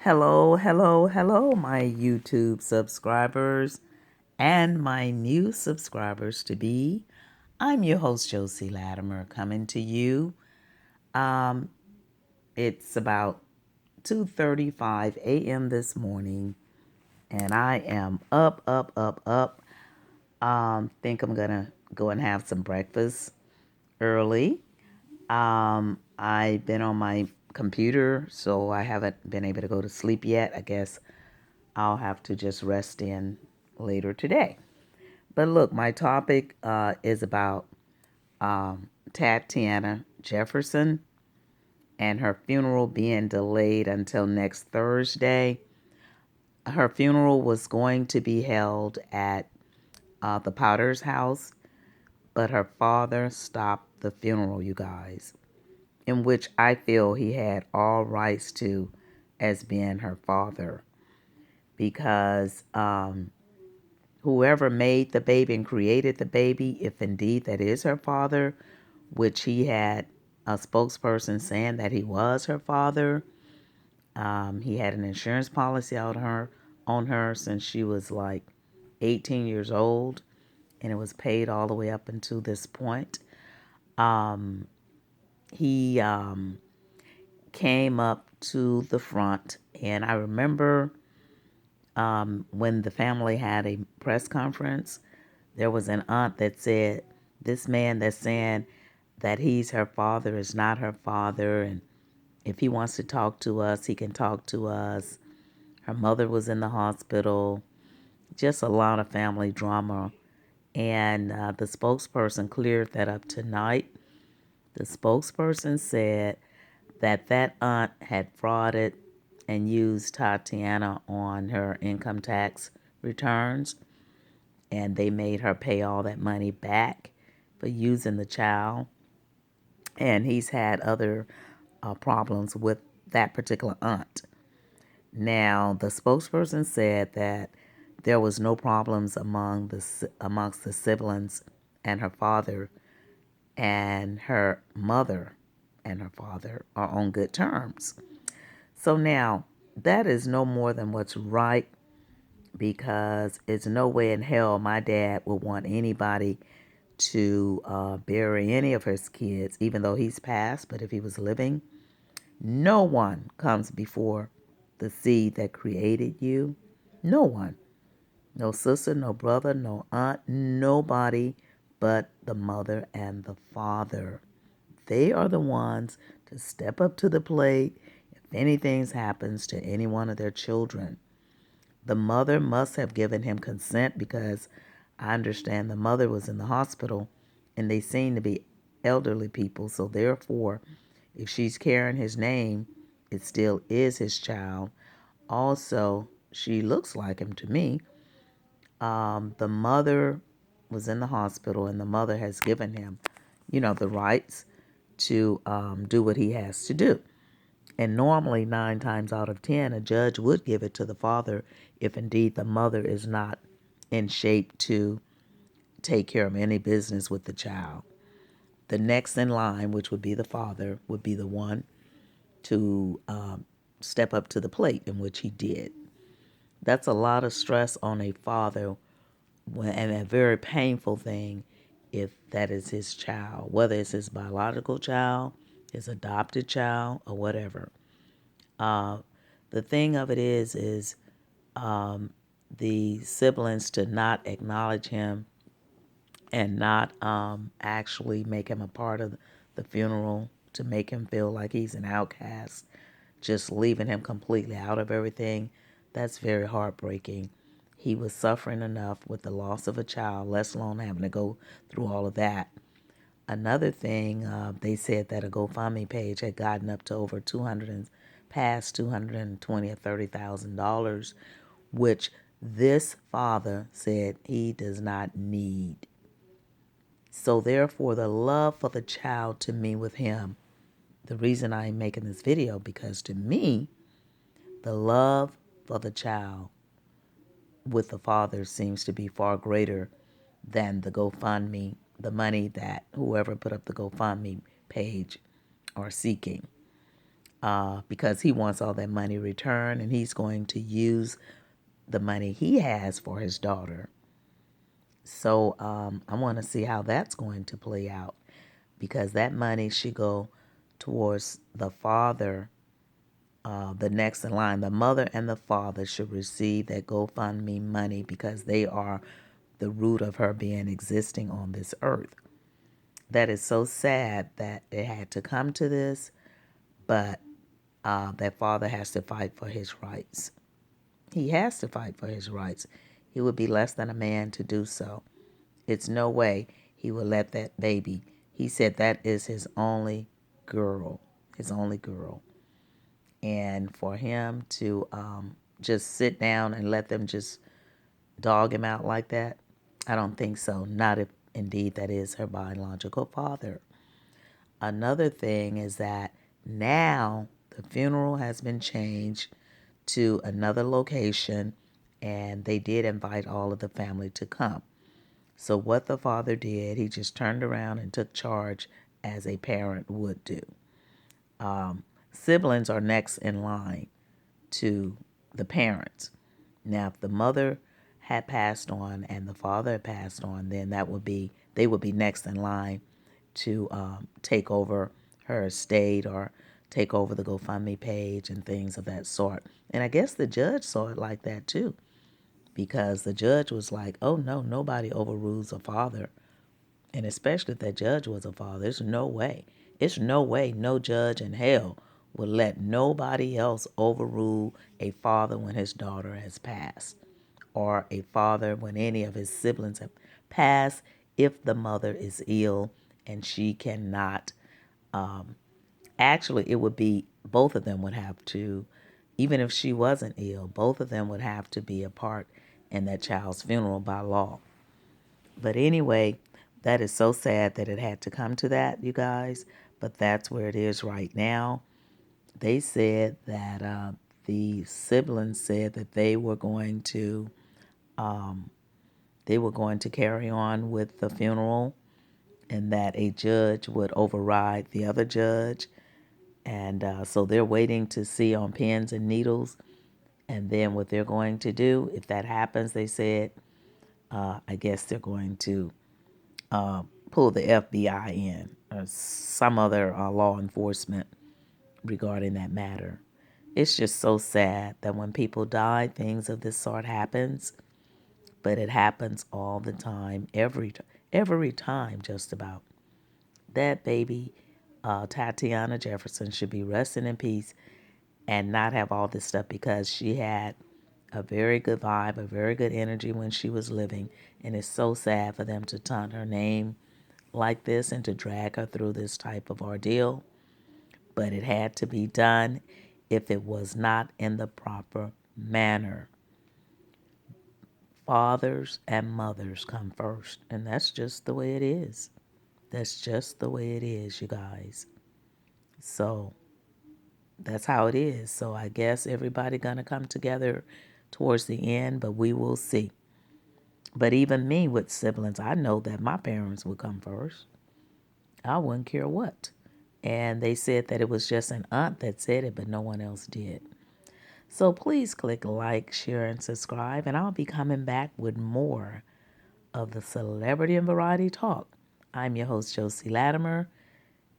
Hello, hello, hello, my YouTube subscribers and my new subscribers to be. I'm your host, Josie Latimer, coming to you. Um, it's about 2:35 a.m. this morning, and I am up. Think I'm gonna go and have some breakfast early. I've been on my computer, so I haven't been able to go to sleep yet. I guess I'll have to just rest in later today. But look, my topic is about Tatiana Jefferson and her funeral being delayed until next Thursday. Her funeral was going to be held at the Potter's house, but her father stopped the funeral, you guys, in which I feel he had all rights to as being her father because whoever made the baby and created the baby, if indeed that is her father, which he had a spokesperson saying that he was her father. He had an insurance policy on her since she was like 18 years old, and it was paid all the way up until this point. Um, he came up to the front, and I remember when the family had a press conference, there was an aunt that said, this man that's saying that he's her father is not her father, and if he wants to talk to us, he can talk to us. Her mother was in the hospital. Just a lot of family drama. And the spokesperson cleared that up tonight. The spokesperson said that that aunt had frauded and used Tatiana on her income tax returns, and they made her pay all that money back for using the child. And he's had other problems with that particular aunt. Now, the spokesperson said that there was no problems amongst the siblings and her father, and her mother and her father are on good terms. So now, that is no more than what's right, because it's no way in hell my dad would want anybody to bury any of his kids, even though he's passed. But if he was living, no one comes before the seed that created you. No one. No sister, no brother, no aunt, nobody but the mother and the father. They are the ones to step up to the plate if anything happens to any one of their children. The mother must have given him consent, because I understand the mother was in the hospital and they seem to be elderly people. So therefore, if she's carrying his name, it still is his child. Also, she looks like him to me. The mother was in the hospital, and the mother has given him, the rights to do what he has to do. And normally, 9 times out of 10, a judge would give it to the father if indeed the mother is not in shape to take care of any business with the child. The next in line, which would be the father, would be the one to step up to the plate, in which he did. That's a lot of stress on a father, and a very painful thing if that is his child, whether it's his biological child, his adopted child, or whatever. Uh, the thing of it is the siblings to not acknowledge him and not actually make him a part of the funeral, to make him feel like he's an outcast, just leaving him completely out of everything. That's very heartbreaking. He was suffering enough with the loss of a child, let alone having to go through all of that. Another thing, they said that a GoFundMe page had gotten up to over 200 and past 220 or $30,000, which this father said he does not need. So therefore, the love for the child to me with him, the reason I'm making this video, because to me, the love for the child with the father seems to be far greater than the GoFundMe, the money that whoever put up the GoFundMe page are seeking. because he wants all that money returned, and he's going to use the money he has for his daughter. So I want to see how that's going to play out, because that money should go towards the father, the next in line. The mother and the father should receive that GoFundMe money because they are the root of her being existing on this earth. That is so sad that it had to come to this, but that father has to fight for his rights. He has to fight for his rights. He would be less than a man to do so. It's no way he will let that baby. He said that is his only girl, his only girl. And for him to just sit down and let them just dog him out like that, I don't think so. Not if indeed that is her biological father. Another thing is that now the funeral has been changed to another location, and they did invite all of the family to come. So what the father did, he just turned around and took charge as a parent would do. Siblings are next in line to the parents. Now, if the mother had passed on and the father had passed on, then they would be next in line to take over her estate or take over the GoFundMe page and things of that sort. And I guess the judge saw it like that too, because the judge was like, "Oh no, nobody overrules a father." And especially if that judge was a father, there's no way. It's no way no judge in hell would let nobody else overrule a father when his daughter has passed, or a father when any of his siblings have passed if the mother is ill and she cannot. Actually, it would be both of them would have to, even if she wasn't ill, both of them would have to be a part in that child's funeral by law. But anyway, that is so sad that it had to come to that, you guys. But that's where it is right now. They said that the siblings said that they were going to carry on with the funeral, and that a judge would override the other judge. And so they're waiting to see on pins and needles. And then what they're going to do, if that happens, they said, I guess they're going to pull the FBI in or some other law enforcement regarding that matter. It's just so sad that when people die, things of this sort happens, but it happens all the time, every time, just about. That baby, Tatiana Jefferson, should be resting in peace and not have all this stuff, because she had a very good vibe, a very good energy when she was living. And it's so sad for them to taunt her name like this and to drag her through this type of ordeal. But it had to be done if it was not in the proper manner. Fathers and mothers come first, and that's just the way it is. That's just the way it is, you guys. So that's how it is. So I guess everybody gonna come together towards the end, but we will see. But even me with siblings, I know that my parents would come first. I wouldn't care what. And they said that it was just an aunt that said it, but no one else did. So please click like, share, and subscribe, and I'll be coming back with more of the Celebrity and Variety Talk. I'm your host, Josie Latimer,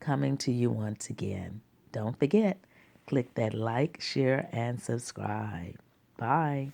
coming to you once again. Don't forget, click that like, share, and subscribe. Bye.